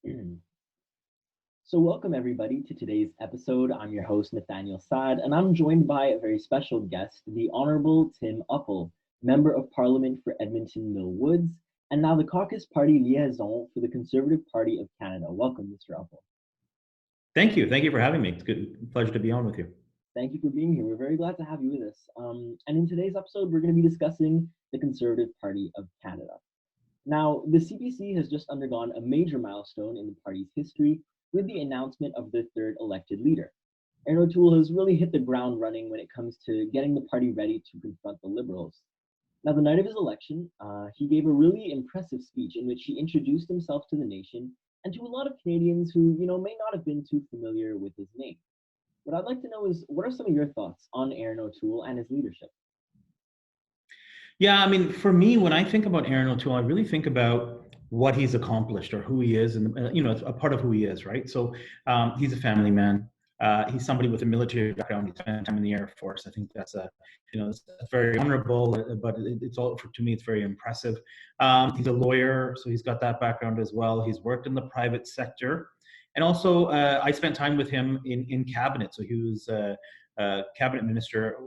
So welcome everybody to today's episode. I'm your host Nathaniel Saad, and I'm joined by a very special guest, the Honorable Tim Uppal, Member of Parliament for Edmonton Mill Woods, and now the Caucus Party Liaison for the Conservative Party of Canada. Welcome, Mr. Uppal. Thank you. Thank you for having me. It's a good pleasure to be on with you. Thank you for being here. We're very glad to have you with us. And in today's episode, we're going to be discussing the Conservative Party of Canada. Now, the CPC has just undergone a major milestone in the party's history with the announcement of their third elected leader. Erin O'Toole has really hit the ground running when it comes to getting the party ready to confront the Liberals. Now, the night of his election, he gave a really impressive speech in which he introduced himself to the nation and to a lot of Canadians who, may not have been too familiar with his name. What I'd like to know is, what are some of your thoughts on Erin O'Toole and his leadership? Yeah, I mean, for me, when I think about Erin O'Toole, I really think about what he's accomplished or who he is, and it's a part of who he is, right? So he's a family man. He's somebody with a military background. He spent time in the Air Force. I think that's it's very honorable, but it's all to me, it's very impressive. He's a lawyer, so he's got that background as well. He's worked in the private sector, and also I spent time with him in cabinet. So he was a cabinet minister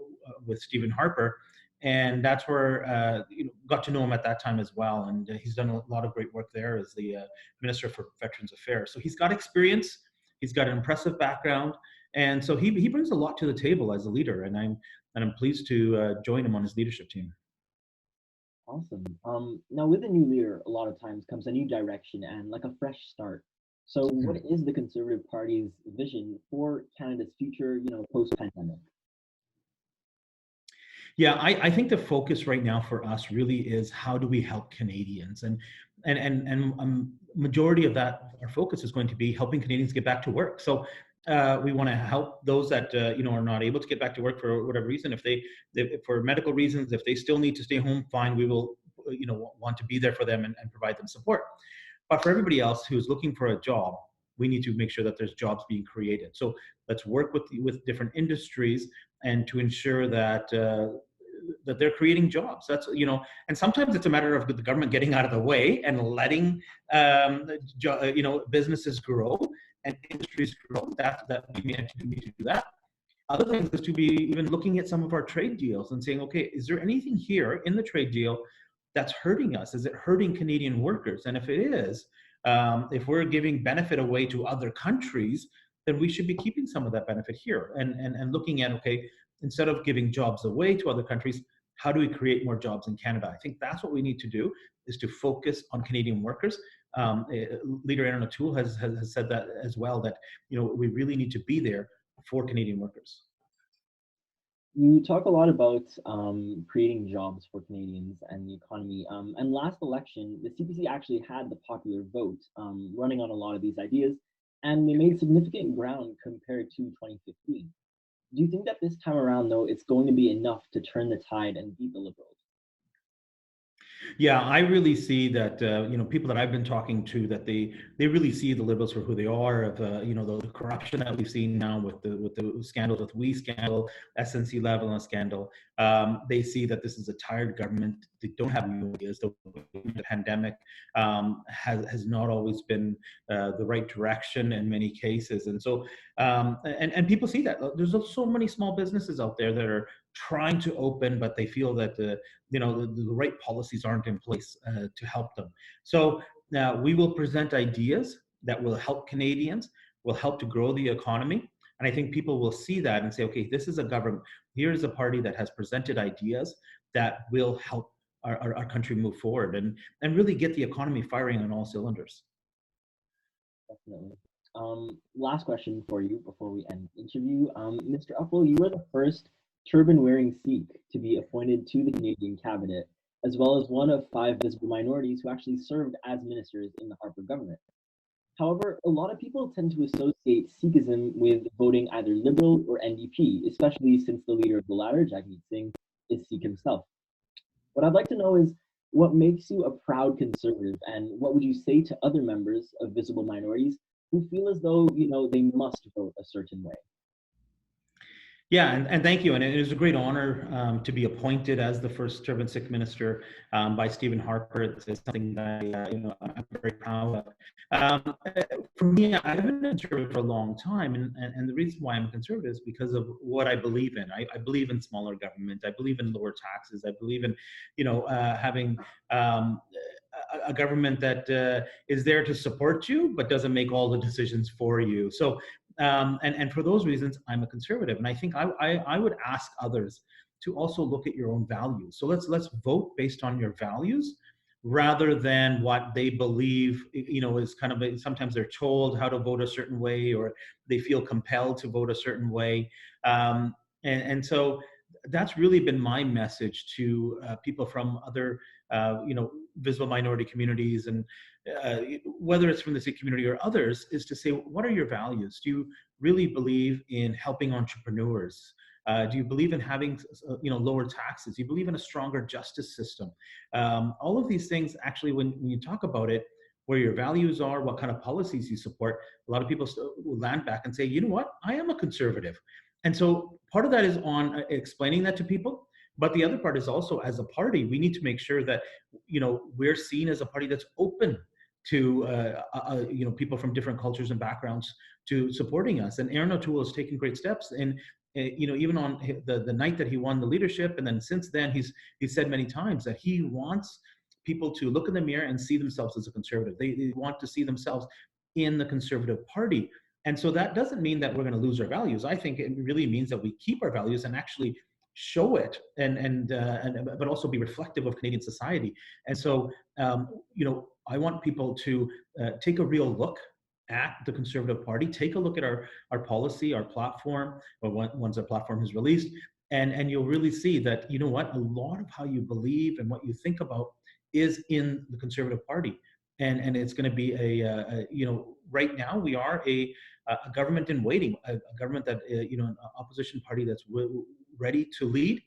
with Stephen Harper. And that's where got to know him at that time as well, and he's done a lot of great work there as the Minister for Veterans Affairs. So he's got experience, he's got an impressive background, and so he brings a lot to the table as a leader. And I'm pleased to join him on his leadership team. Awesome. Now, with a new leader, a lot of times comes a new direction and like a fresh start. So, what is the Conservative Party's vision for Canada's future, post-pandemic? Yeah, I think the focus right now for us really is how do we help Canadians, and majority of that, our focus is going to be helping Canadians get back to work. So we want to help those that are not able to get back to work for whatever reason. If for medical reasons, if they still need to stay home, fine. We will want to be there for them and provide them support. But for everybody else who's looking for a job, we need to make sure that there's jobs being created. So let's work with different industries and to ensure that that they're creating jobs. That's and sometimes it's a matter of the government getting out of the way and letting businesses grow and industries grow. That we need to do that. Other things is to be even looking at some of our trade deals and saying, okay, is there anything here in the trade deal that's hurting us? Is it hurting Canadian workers? And if it is, if we're giving benefit away to other countries, then we should be keeping some of that benefit here and looking at, okay, instead of giving jobs away to other countries, how do we create more jobs in Canada? I think that's what we need to do, is to focus on Canadian workers. Leader Erin O'Toole has said that as well, that we really need to be there for Canadian workers. You talk a lot about creating jobs for Canadians and the economy. And last election, the CPC actually had the popular vote running on a lot of these ideas, and they made significant ground compared to 2015. Do you think that this time around, though, it's going to be enough to turn the tide and beat the Liberals? Yeah, I really see that people that I've been talking to, that they really see the Liberals for who they are. Of the corruption that we've seen now with the scandals, with We scandal, SNC Lavalin scandal. They see that this is a tired government. They don't have new ideas. The pandemic has not always been the right direction in many cases, and so and people see that there's so many small businesses out there that are trying to open, but they feel that the right policies aren't in place to help them. So we will present ideas that will help Canadians, will help to grow the economy. And I think people will see that and say, okay, this is a government, here is a party that has presented ideas that will help our country move forward and really get the economy firing on all cylinders. Definitely. Last question for you before we end the interview. Mr. Uppal, you were the first turban-wearing Sikh to be appointed to the Canadian cabinet, as well as one of 5 visible minorities who actually served as ministers in the Harper government. However, a lot of people tend to associate Sikhism with voting either Liberal or NDP, especially since the leader of the latter, Jagmeet Singh, is Sikh himself. What I'd like to know is, what makes you a proud conservative, and what would you say to other members of visible minorities who feel as though they must vote a certain way? Yeah, and thank you. And it is a great honor to be appointed as the first Turban Sikh minister by Stephen Harper. It's something that I'm very proud of. For me, I've been a conservative for a long time, and the reason why I'm a conservative is because of what I believe in. I believe in smaller government. I believe in lower taxes. I believe in, having um, a government that is there to support you, but doesn't make all the decisions for you. So and for those reasons, I'm a conservative, and I think I would ask others to also look at your own values. So let's vote based on your values rather than what they believe. Is kind of sometimes they're told how to vote a certain way, or they feel compelled to vote a certain way, and so that's really been my message to people from other visible minority communities, and whether it's from the Sikh community or others, is to say, what are your values? Do you really believe in helping entrepreneurs? Do you believe in having lower taxes? Do you believe in a stronger justice system? All of these things, actually, when you talk about it, where your values are, what kind of policies you support, a lot of people will land back and say, you know what, I am a conservative. And so part of that is on explaining that to people. But the other part is also, as a party, we need to make sure that we're seen as a party that's open to people from different cultures and backgrounds to supporting us. And Aaron O'Toole has taken great steps. And even on the night that he won the leadership, and then since then, he's said many times that he wants people to look in the mirror and see themselves as a conservative. They want to see themselves in the Conservative Party. And so that doesn't mean that we're going to lose our values. I think it really means that we keep our values and actually show it, and but also be reflective of Canadian society. And so I want people to take a real look at the Conservative Party, take a look at our policy, our platform, or once our platform is released, and you'll really see that, you know what, a lot of how you believe and what you think about is in the Conservative Party. And it's going to be right now we are a government in waiting, a government that an opposition party that's ready to lead,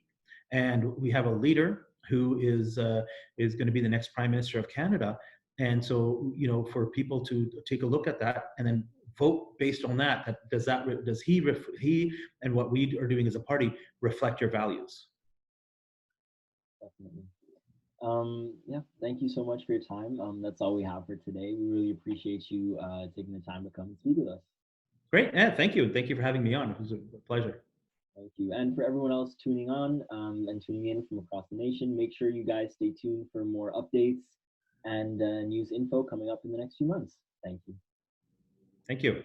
and we have a leader who is going to be the next Prime Minister of Canada. And so, for people to take a look at that and then vote based on that, does he and what we are doing as a party reflect your values? Definitely. Yeah, thank you so much for your time. That's all we have for today. We really appreciate you taking the time to come and speak with us. Great. Yeah, thank you. Thank you for having me on. It was a pleasure. Thank you. And for everyone else tuning on and tuning in from across the nation, make sure you guys stay tuned for more updates and news info coming up in the next few months. Thank you. Thank you.